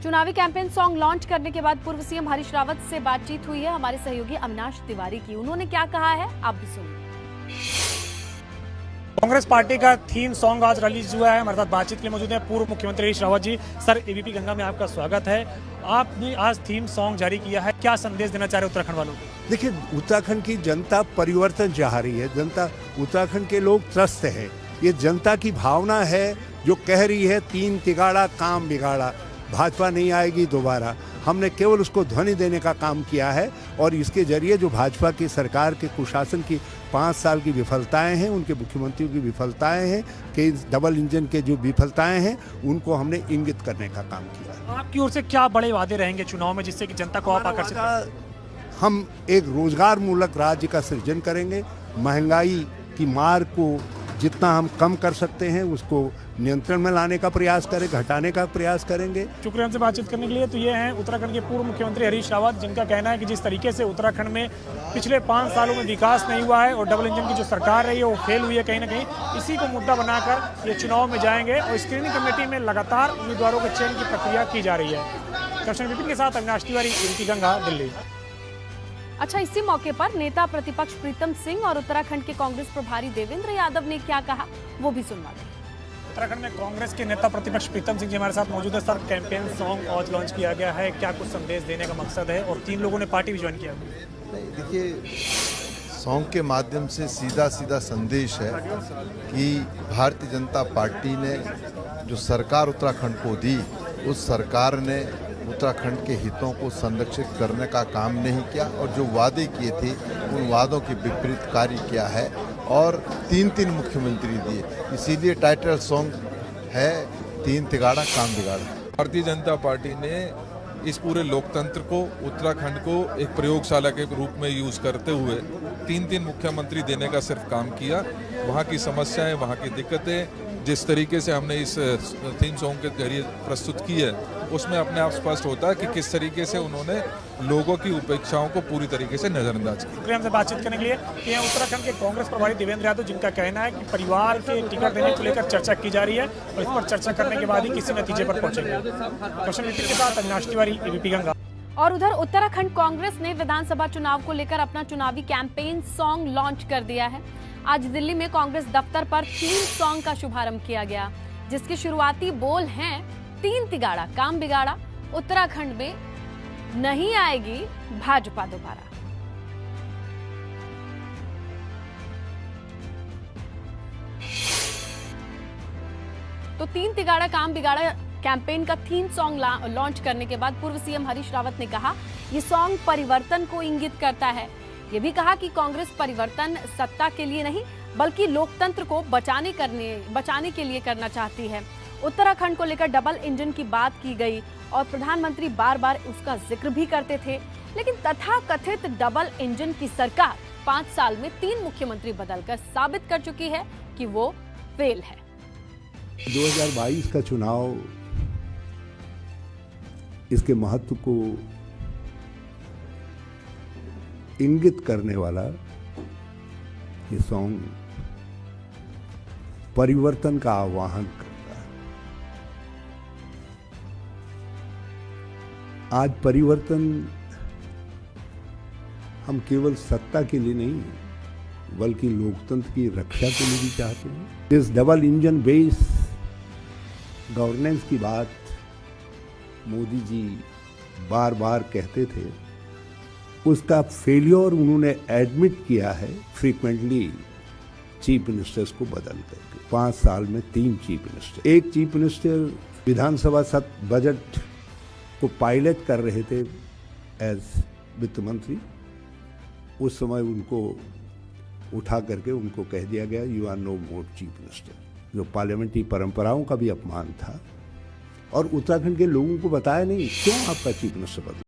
चुनावी campaign song launch करने के बाद पूर्व सीएम हरीश रावत से बातचीत हुई है हमारे सहयोगी अविनाश तिवारी की। उन्होंने क्या कहा है आप भी सुनिए। कांग्रेस पार्टी का थीम सॉन्ग आज रिलीज हुआ है। हमारे साथ बातचीत के लिए मौजूद है पूर्व मुख्यमंत्री हरीश रावत जी। सर, एबीपी गंगा में आपका स्वागत है। आपने आज थीम सॉन्ग जारी किया है, क्या संदेश देना चाह रहे उत्तराखंड वालों को? देखिए, उत्तराखंड की जनता परिवर्तन चाह रही है। जनता, उत्तराखंड के लोग त्रस्त है। ये जनता की भावना है जो कह रही है 3 तिगाड़ा काम बिगाड़ा, भाजपा नहीं आएगी दोबारा। हमने केवल उसको ध्वनि देने का काम किया है और इसके जरिए जो भाजपा की सरकार के कुशासन की 5 साल की विफलताएं हैं, उनके मुख्यमंत्रियों की विफलताएं हैं, कि डबल इंजन के जो विफलताएं हैं उनको हमने इंगित करने का काम किया। आपकी ओर से क्या बड़े वादे रहेंगे चुनाव में जिससे कि जनता को आप आकर्षित करें? हम एक रोजगार मूलक राज्य का सृजन करेंगे। महंगाई की मार को जितना हम कम कर सकते हैं उसको नियंत्रण में लाने का प्रयास करें, घटाने का प्रयास करेंगे। शुक्रिया हमसे बातचीत करने के लिए। तो ये हैं उत्तराखंड के पूर्व मुख्यमंत्री हरीश रावत, जिनका कहना है कि जिस तरीके से उत्तराखंड में पिछले 5 सालों में विकास नहीं हुआ है और डबल इंजन की जो सरकार रही है वो फेल हुई है कहीं ना कहीं, इसी को मुद्दा बनाकर ये चुनाव में जाएंगे और स्क्रीनिंग कमेटी में लगातार उम्मीदवारों के चयन की प्रक्रिया की जा रही है। कैप्टन विपिन के साथ अविनाश तिवारी, एबीपी गंगा, दिल्ली। अच्छा, इसी मौके पर नेता प्रतिपक्ष प्रीतम सिंह और उत्तराखंड के कांग्रेस प्रभारी देवेंद्र यादव ने क्या कहा वो भी सुनवा दें। उत्तराखंड में कांग्रेस के नेता प्रतिपक्ष प्रीतम सिंह जी हमारे साथ मौजूद है। सर, कैंपेन सॉन्ग आज लॉन्च किया गया है, क्या कुछ संदेश देने का मकसद है? और 3 लोगों ने पार्टी भी ज्वाइन किया। नहीं, देखिए, सॉन्ग के माध्यम से सीधा संदेश है कि भारतीय जनता पार्टी ने जो सरकार उत्तराखंड को दी, उस सरकार ने उत्तराखंड के हितों को संरक्षित करने का काम नहीं किया और जो वादे किए थे उन वादों के विपरीत कार्य किया है और 3 मुख्यमंत्री दिए। इसीलिए टाइटल सॉन्ग है 3 तिगाड़ा काम बिगाड़ा। भारतीय जनता पार्टी ने इस पूरे लोकतंत्र को, उत्तराखंड को एक प्रयोगशाला के रूप में यूज करते हुए 3 मुख्यमंत्री देने का सिर्फ काम किया। वहाँ की समस्याएं, वहाँ की दिक्कतें जिस तरीके से हमने इस थीम सॉन्ग के जरिए प्रस्तुत की है, उसमें अपने आप स्पष्ट होता है कि किस तरीके से उन्होंने लोगों की उपेक्षाओं को पूरी तरीके से नजरअंदाज किया। शुक्रिया हमसे बातचीत करने के लिए। ये उत्तराखंड के कांग्रेस प्रभारी देवेंद्र यादव, जिनका कहना है कि परिवार के टिकट देने को लेकर चर्चा की जा रही है और इस पर चर्चा करने के बाद ही किसी नतीजे पर पहुंचेंगे। कैप्टन विपिन के साथ अविनाश तिवारी, एबीपी गंगा। और उधर उत्तराखंड कांग्रेस ने विधानसभा चुनाव को लेकर अपना चुनावी कैंपेन सॉन्ग लॉन्च कर दिया है। आज दिल्ली में कांग्रेस दफ्तर पर थीम सॉन्ग का शुभारंभ किया गया, जिसके शुरुआती बोल हैं 3 तिगाड़ा काम बिगाड़ा, उत्तराखंड में नहीं आएगी भाजपा दोबारा। तो 3 तिगाड़ा काम बिगाड़ा कैंपेन का थीम सॉन्ग लॉन्च करने के बाद पूर्व सीएम हरीश रावत ने कहा ये सॉन्ग परिवर्तन को इंगित करता है। ये भी कहा कि कांग्रेस परिवर्तन सत्ता के लिए नहीं बल्कि लोकतंत्र को बचाने के लिए करना चाहती है। उत्तराखंड को लेकर डबल इंजन की बात की गई और प्रधानमंत्री बार बार उसका जिक्र भी करते थे, लेकिन तथाकथित डबल इंजन की सरकार 5 साल में 3 मुख्यमंत्री बदलकर साबित कर चुकी है कि वो फेल है। 2022 का चुनाव इसके महत्व को इंगित करने वाला ये सॉन्ग परिवर्तन का आह्वान करता है। आज परिवर्तन हम केवल सत्ता के लिए नहीं बल्कि लोकतंत्र की रक्षा के लिए भी चाहते हैं। इस डबल इंजन बेस गवर्नेंस की बात मोदी जी बार बार कहते थे, उसका फेलियर उन्होंने एडमिट किया है फ्रीक्वेंटली चीफ मिनिस्टर्स को बदल करके। 5 साल में 3 चीफ मिनिस्टर। एक चीफ मिनिस्टर विधानसभा सत्र बजट को पायलट कर रहे थे एज वित्त मंत्री। उस समय उनको उठा करके उनको कह दिया गया you are no more chief minister, जो पार्लियामेंट्री परंपराओं का भी अपमान था और उत्तराखंड के लोगों को बताया नहीं क्यों आपका चीफ मिनिस्टर बदला।